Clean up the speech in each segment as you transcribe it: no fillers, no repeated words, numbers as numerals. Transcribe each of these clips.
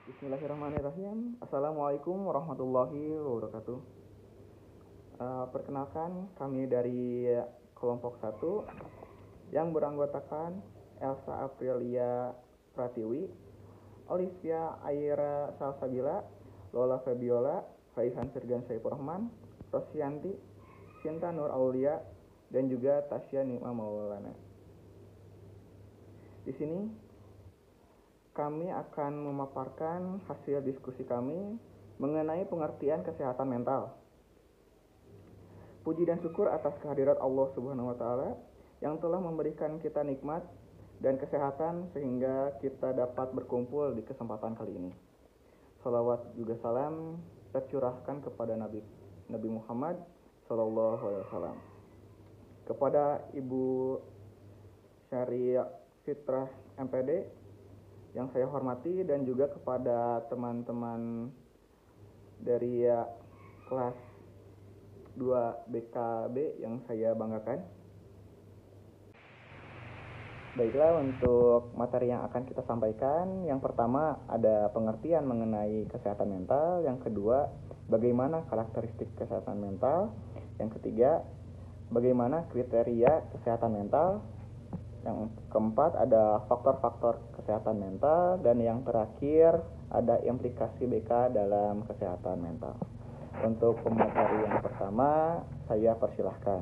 Bismillahirrahmanirrahim. Assalamualaikum warahmatullahi wabarakatuh. Perkenalkan, kami dari kelompok satu yang beranggotakan Elsa Aprilia Pratiwi, Olivia Aira Salsabila, Lola Fabiola, Faihan Firgan Saifur Rahman, Rosyanti, Sinta Nur Aulia, dan juga Tasya Nikma Maulana. Di sini kami akan memaparkan hasil diskusi kami mengenai pengertian kesehatan mental. Puji dan syukur atas kehadirat Allah Subhanahu wa taala yang telah memberikan kita nikmat dan kesehatan sehingga kita dapat berkumpul di kesempatan kali ini. Salawat juga salam tercurahkan kepada Nabi Muhammad Sallallahu Alaihi Wasallam, kepada Ibu Syari Fitrah MPD yang saya hormati, dan juga kepada teman-teman dari kelas 2 BKB yang saya banggakan. Baiklah, untuk materi yang akan kita sampaikan, yang pertama ada pengertian mengenai kesehatan mental, yang kedua bagaimana karakteristik kesehatan mental, yang ketiga bagaimana kriteria kesehatan mental, yang keempat ada faktor-faktor kesehatan mental, dan yang terakhir ada implikasi BK dalam kesehatan mental. Untuk pemateri yang pertama, saya persilahkan.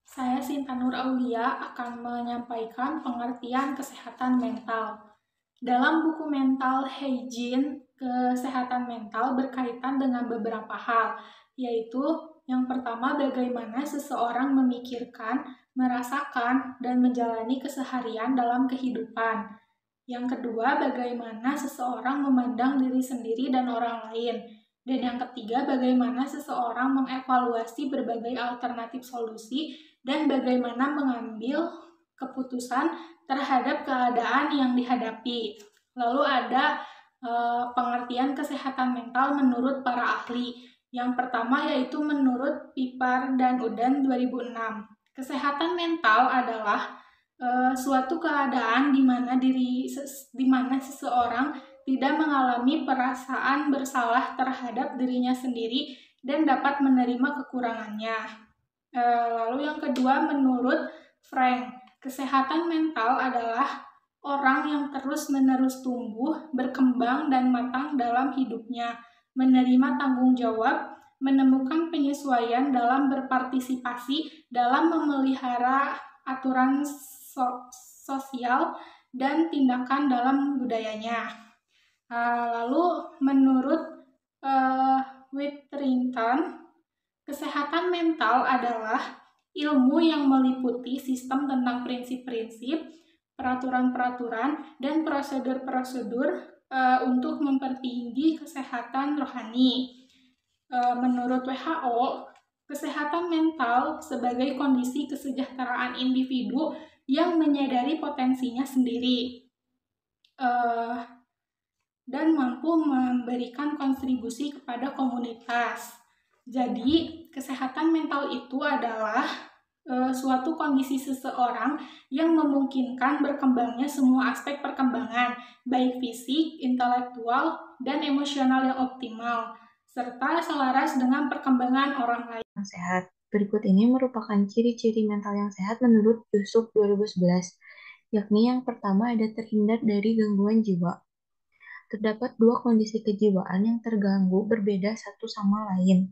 Saya Sinta Nur Aulia akan menyampaikan pengertian kesehatan mental. Dalam buku Mental Hygiene, kesehatan mental berkaitan dengan beberapa hal, yaitu yang pertama bagaimana seseorang memikirkan, merasakan, dan menjalani keseharian dalam kehidupan. Yang kedua, bagaimana seseorang memandang diri sendiri dan orang lain. Dan yang ketiga, bagaimana seseorang mengevaluasi berbagai alternatif solusi dan bagaimana mengambil keputusan terhadap keadaan yang dihadapi. Lalu ada pengertian kesehatan mental menurut para ahli. Yang pertama yaitu menurut Pipar dan Udan 2006. Kesehatan mental adalah suatu keadaan di mana seseorang tidak mengalami perasaan bersalah terhadap dirinya sendiri dan dapat menerima kekurangannya. Lalu yang kedua, menurut Frank, kesehatan mental adalah orang yang terus-menerus tumbuh, berkembang, dan matang dalam hidupnya, menerima tanggung jawab, menemukan penyesuaian dalam berpartisipasi dalam memelihara aturan sosial dan tindakan dalam budayanya. Lalu menurut Witherington, kesehatan mental adalah ilmu yang meliputi sistem tentang prinsip-prinsip, peraturan-peraturan, dan prosedur-prosedur untuk mempertinggi kesehatan rohani. Menurut WHO, kesehatan mental sebagai kondisi kesejahteraan individu yang menyadari potensinya sendiri dan mampu memberikan kontribusi kepada komunitas. Jadi, kesehatan mental itu adalah suatu kondisi seseorang yang memungkinkan berkembangnya semua aspek perkembangan, baik fisik, intelektual, dan emosional yang optimal, serta selaras dengan perkembangan orang lain. Sehat. Berikut ini merupakan ciri-ciri mental yang sehat menurut Yusuf 2011, yakni yang pertama ada terhindar dari gangguan jiwa. Terdapat dua kondisi kejiwaan yang terganggu berbeda satu sama lain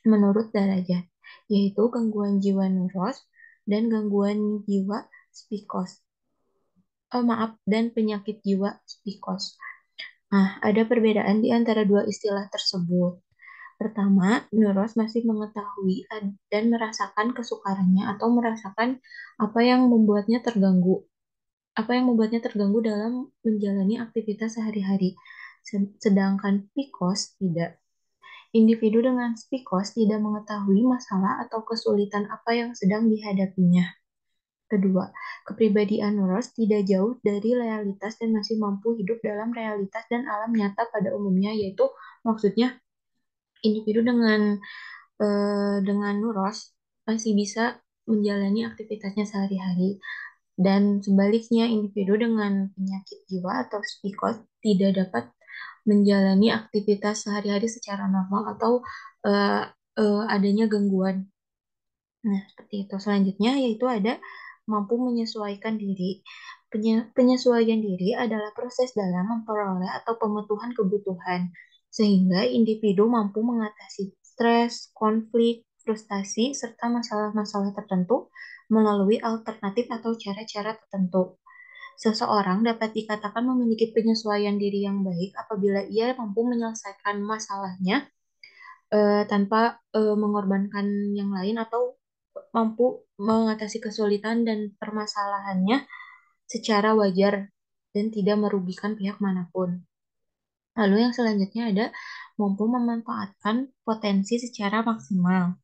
menurut derajat, yaitu gangguan jiwa neuros dan gangguan jiwa psikos. Dan penyakit jiwa psikos. Nah, ada perbedaan di antara dua istilah tersebut. Pertama, neuros masih mengetahui dan merasakan kesukarannya atau merasakan apa yang membuatnya terganggu. Apa yang membuatnya terganggu dalam menjalani aktivitas sehari-hari. Sedangkan psikos tidak. Individu dengan psikos tidak mengetahui masalah atau kesulitan apa yang sedang dihadapinya. Kedua, kepribadian neuros tidak jauh dari realitas dan masih mampu hidup dalam realitas dan alam nyata pada umumnya, yaitu maksudnya individu dengan neuros masih bisa menjalani aktivitasnya sehari-hari. Dan sebaliknya, individu dengan penyakit jiwa atau psikos tidak dapat menjalani aktivitas sehari-hari secara normal atau eh, adanya gangguan. Nah, seperti itu. Selanjutnya yaitu ada mampu menyesuaikan diri. Penyesuaian diri adalah proses dalam memperoleh atau pemenuhan kebutuhan, sehingga individu mampu mengatasi stres, konflik, frustasi, serta masalah-masalah tertentu melalui alternatif atau cara-cara tertentu. Seseorang dapat dikatakan memiliki penyesuaian diri yang baik apabila ia mampu menyelesaikan masalahnya tanpa mengorbankan yang lain atau mampu mengatasi kesulitan dan permasalahannya secara wajar dan tidak merugikan pihak manapun. Lalu yang selanjutnya ada mampu memanfaatkan potensi secara maksimal.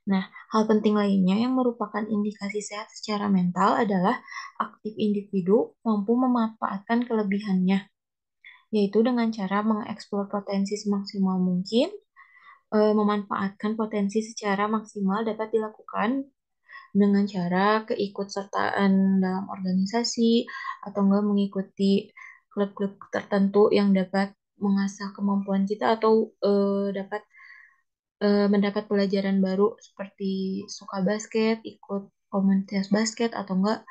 Nah, hal penting lainnya yang merupakan indikasi sehat secara mental adalah aktif individu mampu memanfaatkan kelebihannya, yaitu dengan cara mengeksplor potensi semaksimal mungkin. Memanfaatkan potensi secara maksimal dapat dilakukan dengan cara keikutsertaan dalam organisasi atau enggak mengikuti klub-klub tertentu yang dapat mengasah kemampuan kita atau dapat mendapat pelajaran baru seperti suka basket, ikut komunitas basket atau enggak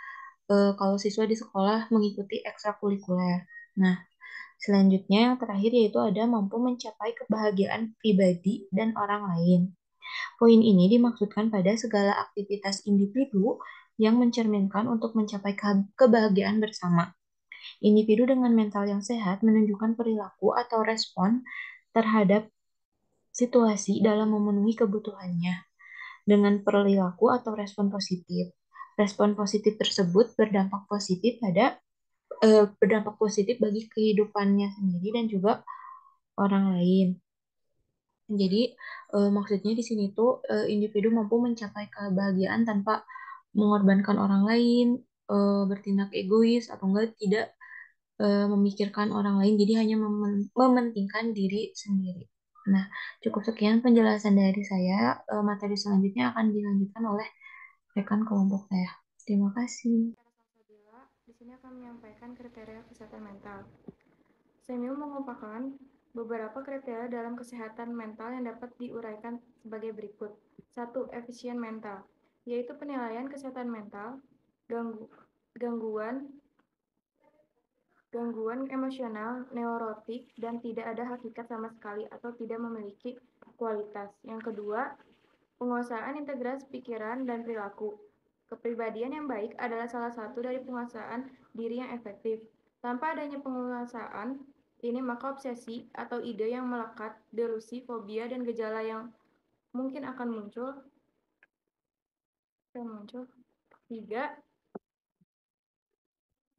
kalau siswa di sekolah mengikuti ekstrakurikuler. Nah, selanjutnya yang terakhir yaitu ada mampu mencapai kebahagiaan pribadi dan orang lain. Poin ini dimaksudkan pada segala aktivitas individu yang mencerminkan untuk mencapai kebahagiaan bersama. Individu dengan mental yang sehat menunjukkan perilaku atau respon terhadap situasi dalam memenuhi kebutuhannya dengan perilaku atau respon positif. Respon positif tersebut berdampak positif bagi kehidupannya sendiri dan juga orang lain. Jadi maksudnya di sini tuh individu mampu mencapai kebahagiaan tanpa mengorbankan orang lain, bertindak egois atau enggak tidak memikirkan orang lain, jadi hanya mementingkan diri sendiri. Nah, cukup sekian penjelasan dari saya. Materi selanjutnya akan dilanjutkan oleh rekan kelompok saya. Terima kasih. Salsabila di sini akan menyampaikan kriteria kesehatan mental. Semil mengumpulkan beberapa kriteria dalam kesehatan mental yang dapat diuraikan sebagai berikut. 1. Efisien mental, yaitu penilaian kesehatan mental, gangguan gangguan emosional, neurotik, dan tidak ada hakikat sama sekali atau tidak memiliki kualitas. Yang kedua, penguasaan integrasi pikiran dan perilaku. Kepribadian yang baik adalah salah satu dari penguasaan diri yang efektif. Tanpa adanya penguasaan ini, maka obsesi atau ide yang melekat, delusi, fobia, dan gejala yang mungkin akan muncul.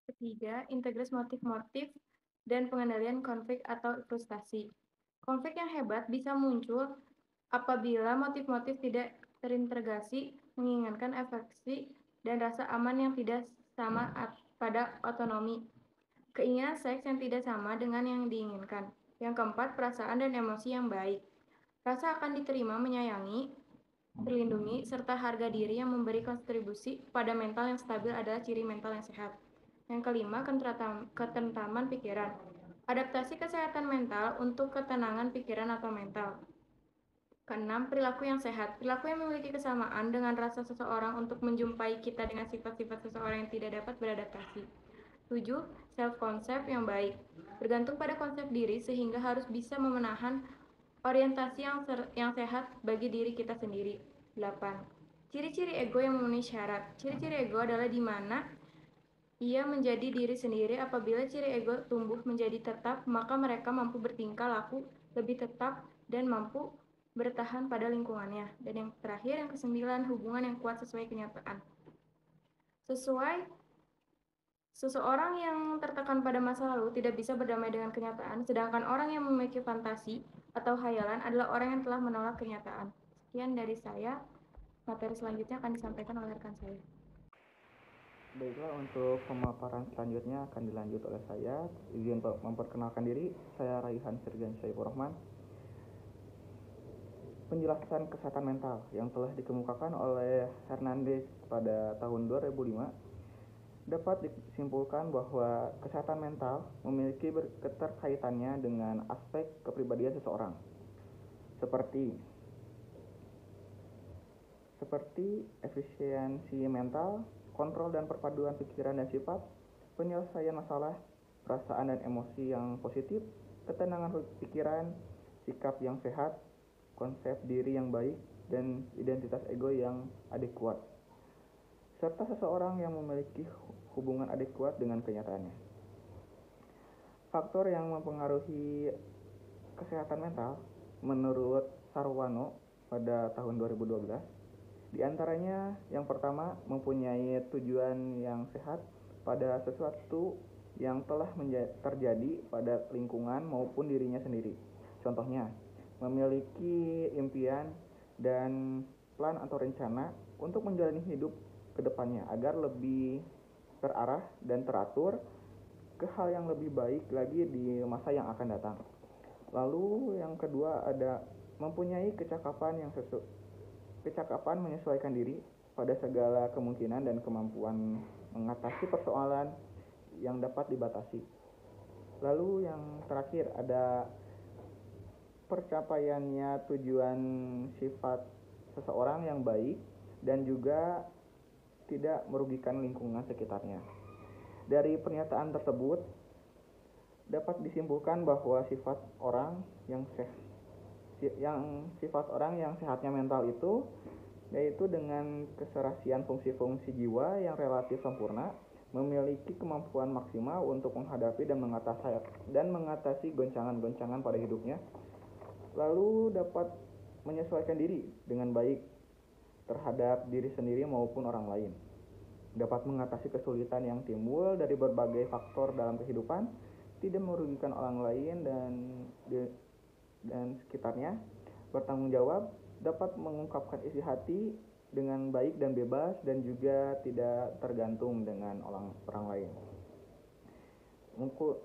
Ketiga, integrasi motif-motif dan pengendalian konflik atau frustasi. Konflik yang hebat bisa muncul apabila motif-motif tidak terintegrasi, menginginkan efeksi dan rasa aman yang tidak sama pada otonomi. Keinginan seks yang tidak sama dengan yang diinginkan. Yang keempat, perasaan dan emosi yang baik. Rasa akan diterima, menyayangi, terlindungi, serta harga diri yang memberi kontribusi pada mental yang stabil adalah ciri mental yang sehat. Yang kelima, ketentraman pikiran. Adaptasi kesehatan mental untuk ketenangan pikiran atau mental. Keenam, perilaku yang sehat. Perilaku yang memiliki kesamaan dengan rasa seseorang untuk menjumpai kita dengan sifat-sifat seseorang yang tidak dapat beradaptasi. 7. Self-concept yang baik. Bergantung pada konsep diri sehingga harus bisa memenahan orientasi yang sehat bagi diri kita sendiri. 8. Ciri-ciri ego yang memenuhi syarat. Ciri-ciri ego adalah di mana ia menjadi diri sendiri. Apabila ciri ego tumbuh menjadi tetap, maka mereka mampu bertingkah laku lebih tetap dan mampu bertahan pada lingkungannya. Dan yang terakhir, yang kesembilan, hubungan yang kuat sesuai kenyataan. Seseorang yang tertekan pada masa lalu tidak bisa berdamai dengan kenyataan, sedangkan orang yang memiliki fantasi atau hayalan adalah orang yang telah menolak kenyataan. Sekian dari saya. Materi selanjutnya akan disampaikan oleh rekan saya. Baiklah, untuk pemaparan selanjutnya akan dilanjut oleh saya. Izin memperkenalkan diri, saya Raihan Sirgan Syaifur Rahman. Penjelasan kesehatan mental yang telah dikemukakan oleh Hernandez pada tahun 2005 dapat disimpulkan bahwa kesehatan mental memiliki keterkaitannya dengan aspek kepribadian seseorang, seperti efisiensi mental, kontrol dan perpaduan pikiran dan sifat, penyelesaian masalah, perasaan dan emosi yang positif, ketenangan pikiran, sikap yang sehat, konsep diri yang baik, dan identitas ego yang adekuat, serta seseorang yang memiliki hubungan adekuat dengan kenyataannya. Faktor yang mempengaruhi kesehatan mental menurut Sarwono pada tahun 2012, di antaranya yang pertama, mempunyai tujuan yang sehat pada sesuatu yang telah terjadi pada lingkungan maupun dirinya sendiri. Contohnya, memiliki impian dan plan atau rencana untuk menjalani hidup ke depannya agar lebih terarah dan teratur ke hal yang lebih baik lagi di masa yang akan datang. Lalu yang kedua ada mempunyai kecakapan menyesuaikan diri pada segala kemungkinan dan kemampuan mengatasi persoalan yang dapat dibatasi. Lalu yang terakhir ada percapaiannya tujuan sifat seseorang yang baik dan juga tidak merugikan lingkungan sekitarnya. Dari pernyataan tersebut dapat disimpulkan bahwa sifat orang yang sehatnya mental itu yaitu dengan keserasian fungsi-fungsi jiwa yang relatif sempurna, memiliki kemampuan maksimal untuk menghadapi dan mengatasi goncangan-goncangan pada hidupnya, lalu dapat menyesuaikan diri dengan baik terhadap diri sendiri maupun orang lain, dapat mengatasi kesulitan yang timbul dari berbagai faktor dalam kehidupan, tidak merugikan orang lain dan sekitarnya, bertanggung jawab, dapat mengungkapkan isi hati dengan baik dan bebas, dan juga tidak tergantung dengan orang lain.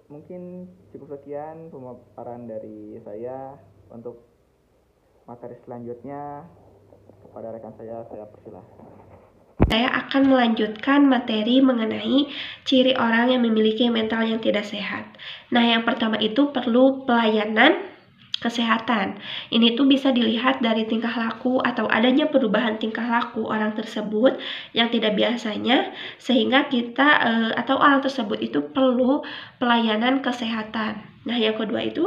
Mungkin cukup sekian pemaparan dari saya. Untuk materi selanjutnya kepada rekan saya persilahkan. Saya akan melanjutkan materi mengenai ciri orang yang memiliki mental yang tidak sehat. Nah, yang pertama itu perlu pelayanan kesehatan. Ini tuh bisa dilihat dari tingkah laku atau adanya perubahan tingkah laku orang tersebut yang tidak biasanya, sehingga kita atau orang tersebut itu perlu pelayanan kesehatan. Nah, yang kedua itu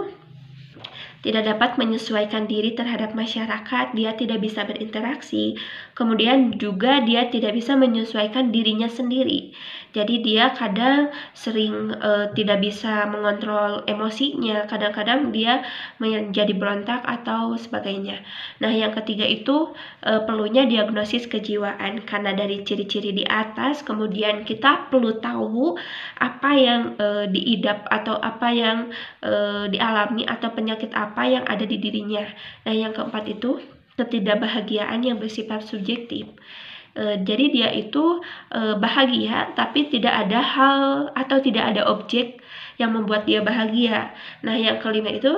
tidak dapat menyesuaikan diri terhadap masyarakat, dia tidak bisa berinteraksi, kemudian juga dia tidak bisa menyesuaikan dirinya sendiri. Jadi dia kadang sering tidak bisa mengontrol emosinya, kadang-kadang dia menjadi berontak atau sebagainya. Nah, yang ketiga itu perlunya diagnosis kejiwaan, karena dari ciri-ciri di atas, kemudian kita perlu tahu apa yang diidap atau apa yang dialami atau penyakit apa yang ada di dirinya. Nah, yang keempat itu ketidakbahagiaan yang bersifat subjektif. Jadi dia itu bahagia tapi tidak ada hal atau tidak ada objek yang membuat dia bahagia. Nah, yang kelima itu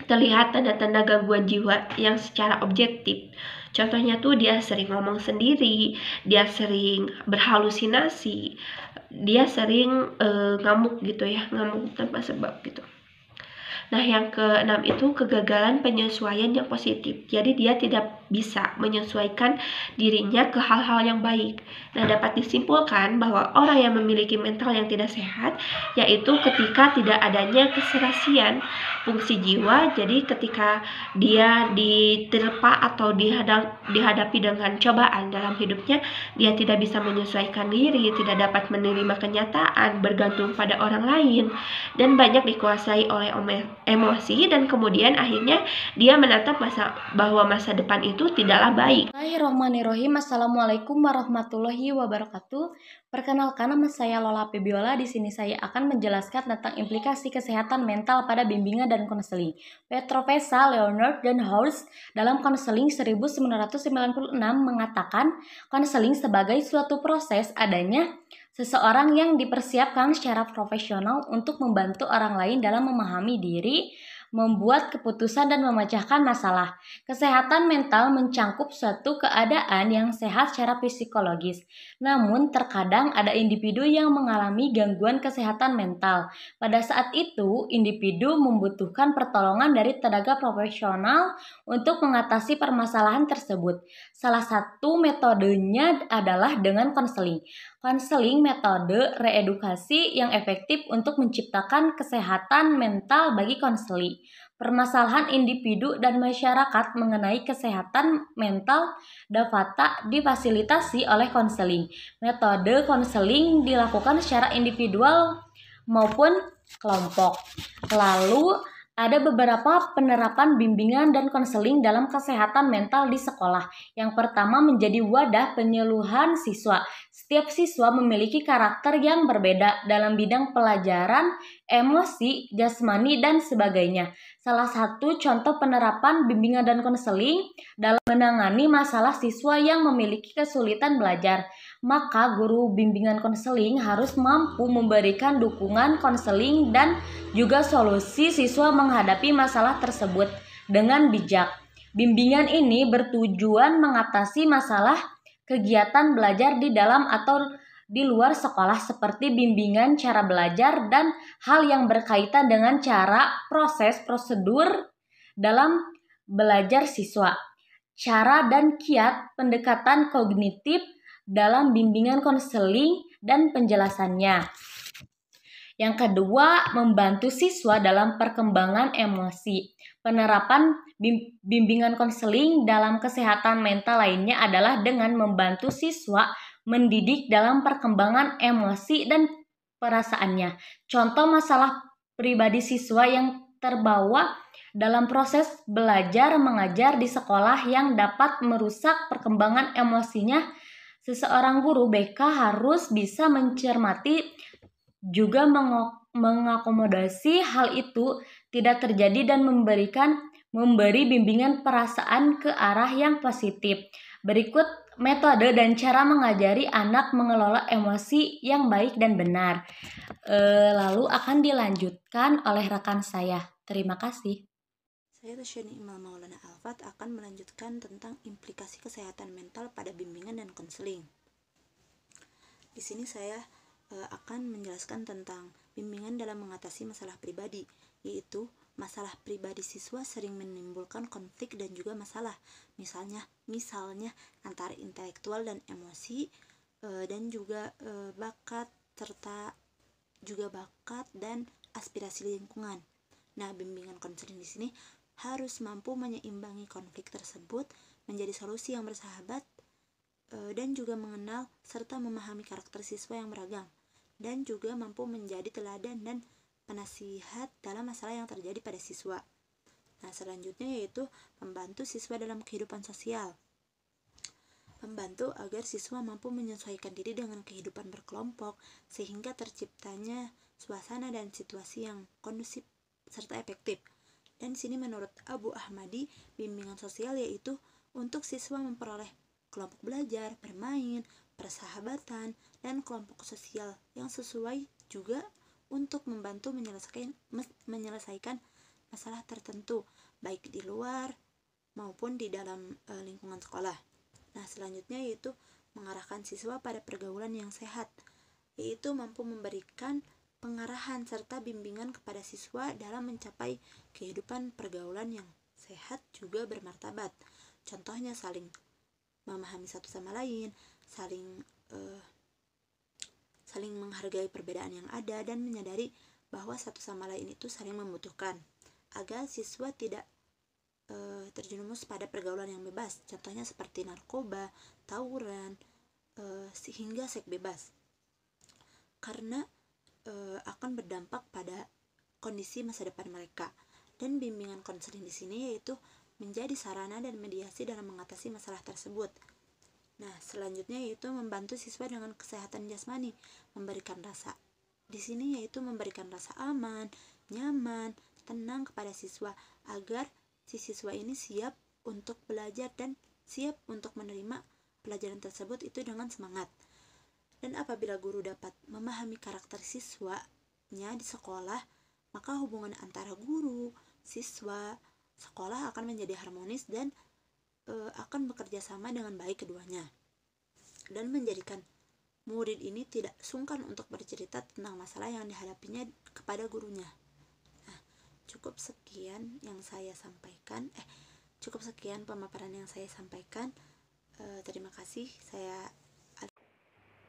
terlihat tanda-tanda gangguan jiwa yang secara objektif. Contohnya tuh dia sering ngomong sendiri, dia sering berhalusinasi, dia sering ngamuk gitu ya, ngamuk tanpa sebab gitu. Nah, yang keenam itu kegagalan penyesuaian yang positif. Jadi dia tidak bisa menyesuaikan dirinya ke hal-hal yang baik. Nah, dapat disimpulkan bahwa orang yang memiliki mental yang tidak sehat yaitu ketika tidak adanya keserasian fungsi jiwa. Jadi ketika dia diterpa atau dihadapi dengan cobaan dalam hidupnya, dia tidak bisa menyesuaikan diri, tidak dapat menerima kenyataan, bergantung pada orang lain, dan banyak dikuasai oleh emosi, dan kemudian akhirnya dia menatap bahwa masa depan itu tidaklah baik. Bismillahirrahmanirrahim. Assalamualaikum warahmatullahi wabarakatuh. Perkenalkan, nama saya Lola Febiola. Di sini saya akan menjelaskan tentang implikasi kesehatan mental pada bimbingan dan konseling. Petrovesa, Leonard, dan Horst dalam konseling 1996 mengatakan konseling sebagai suatu proses adanya seseorang yang dipersiapkan secara profesional untuk membantu orang lain dalam memahami diri, membuat keputusan dan memecahkan masalah. Kesehatan mental mencangkup suatu keadaan yang sehat secara psikologis. Namun, terkadang ada individu yang mengalami gangguan kesehatan mental. Pada saat itu, individu membutuhkan pertolongan dari tenaga profesional untuk mengatasi permasalahan tersebut. Salah satu metodenya adalah dengan konseling. Konseling metode reedukasi yang efektif untuk menciptakan kesehatan mental bagi konseli. Permasalahan individu dan masyarakat mengenai kesehatan mental dapat difasilitasi oleh konseling. Metode konseling dilakukan secara individual maupun kelompok. Lalu ada beberapa penerapan bimbingan dan konseling dalam kesehatan mental di sekolah. Yang pertama, menjadi wadah penyuluhan siswa. Setiap siswa memiliki karakter yang berbeda dalam bidang pelajaran, emosi, jasmani, dan sebagainya. Salah satu contoh penerapan bimbingan dan konseling dalam menangani masalah siswa yang memiliki kesulitan belajar. Maka guru bimbingan konseling harus mampu memberikan dukungan konseling dan juga solusi siswa menghadapi masalah tersebut dengan bijak. Bimbingan ini bertujuan mengatasi masalah kegiatan belajar di dalam atau di luar sekolah seperti bimbingan cara belajar dan hal yang berkaitan dengan cara, proses, prosedur dalam belajar siswa. Cara dan kiat pendekatan kognitif dalam bimbingan konseling dan penjelasannya. Yang kedua, membantu siswa dalam perkembangan emosi. Penerapan bimbingan konseling dalam kesehatan mental lainnya adalah dengan membantu siswa mendidik dalam perkembangan emosi dan perasaannya. Contoh masalah pribadi siswa yang terbawa dalam proses belajar mengajar di sekolah yang dapat merusak perkembangan emosinya. Seseorang guru BK harus bisa mencermati juga mengakomodasi hal itu tidak terjadi dan memberi bimbingan perasaan ke arah yang positif. Berikut metode dan cara mengajari anak mengelola emosi yang baik dan benar. Lalu akan dilanjutkan oleh rekan saya. Terima kasih. Saya Tusyani Imal Maulana Alfat akan melanjutkan tentang implikasi kesehatan mental pada bimbingan dan konseling. Di sini saya akan menjelaskan tentang bimbingan dalam mengatasi masalah pribadi, yaitu masalah pribadi siswa sering menimbulkan konflik dan juga masalah, misalnya antara intelektual dan emosi, dan juga bakat serta juga bakat dan aspirasi lingkungan. Nah, bimbingan konseling di sini harus mampu menyeimbangi konflik tersebut menjadi solusi yang bersahabat, dan juga mengenal serta memahami karakter siswa yang beragam, dan juga mampu menjadi teladan dan penasihat dalam masalah yang terjadi pada siswa. Nah, selanjutnya yaitu membantu siswa dalam kehidupan sosial. Membantu agar siswa mampu menyesuaikan diri dengan kehidupan berkelompok sehingga terciptanya suasana dan situasi yang kondusif serta efektif. Dan sini menurut Abu Ahmadi, bimbingan sosial yaitu untuk siswa memperoleh kelompok belajar, bermain, persahabatan, dan kelompok sosial yang sesuai juga untuk membantu menyelesaikan masalah tertentu, baik di luar maupun di dalam lingkungan sekolah. Nah, selanjutnya yaitu mengarahkan siswa pada pergaulan yang sehat, yaitu mampu memberikan pengarahan serta bimbingan kepada siswa dalam mencapai kehidupan pergaulan yang sehat juga bermartabat. Contohnya saling memahami satu sama lain, saling menghargai perbedaan yang ada dan menyadari bahwa satu sama lain itu saling membutuhkan agar siswa tidak terjerumus pada pergaulan yang bebas. Contohnya seperti narkoba, tawuran, sehingga seks bebas. Karena akan berdampak pada kondisi masa depan mereka. Dan bimbingan konseling di sini yaitu menjadi sarana dan mediasi dalam mengatasi masalah tersebut. Nah, selanjutnya yaitu membantu siswa dengan kesehatan jasmani, memberikan rasa. Di sini yaitu memberikan rasa aman, nyaman, tenang kepada siswa agar si siswa ini siap untuk belajar dan siap untuk menerima pelajaran tersebut itu dengan semangat. Dan apabila guru dapat memahami karakter siswanya di sekolah, maka hubungan antara guru, siswa, sekolah akan menjadi harmonis dan akan bekerja sama dengan baik keduanya, dan menjadikan murid ini tidak sungkan untuk bercerita tentang masalah yang dihadapinya kepada gurunya. Nah, cukup sekian pemaparan yang saya sampaikan. Terima kasih.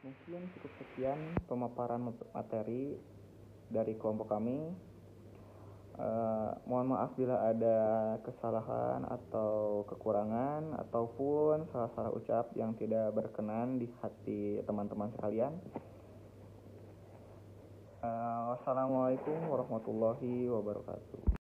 Mungkin cukup sekian pemaparan materi dari kelompok kami. Mohon maaf bila ada kesalahan atau kekurangan ataupun salah-salah ucap yang tidak berkenan di hati teman-teman sekalian. Wassalamualaikum warahmatullahi wabarakatuh.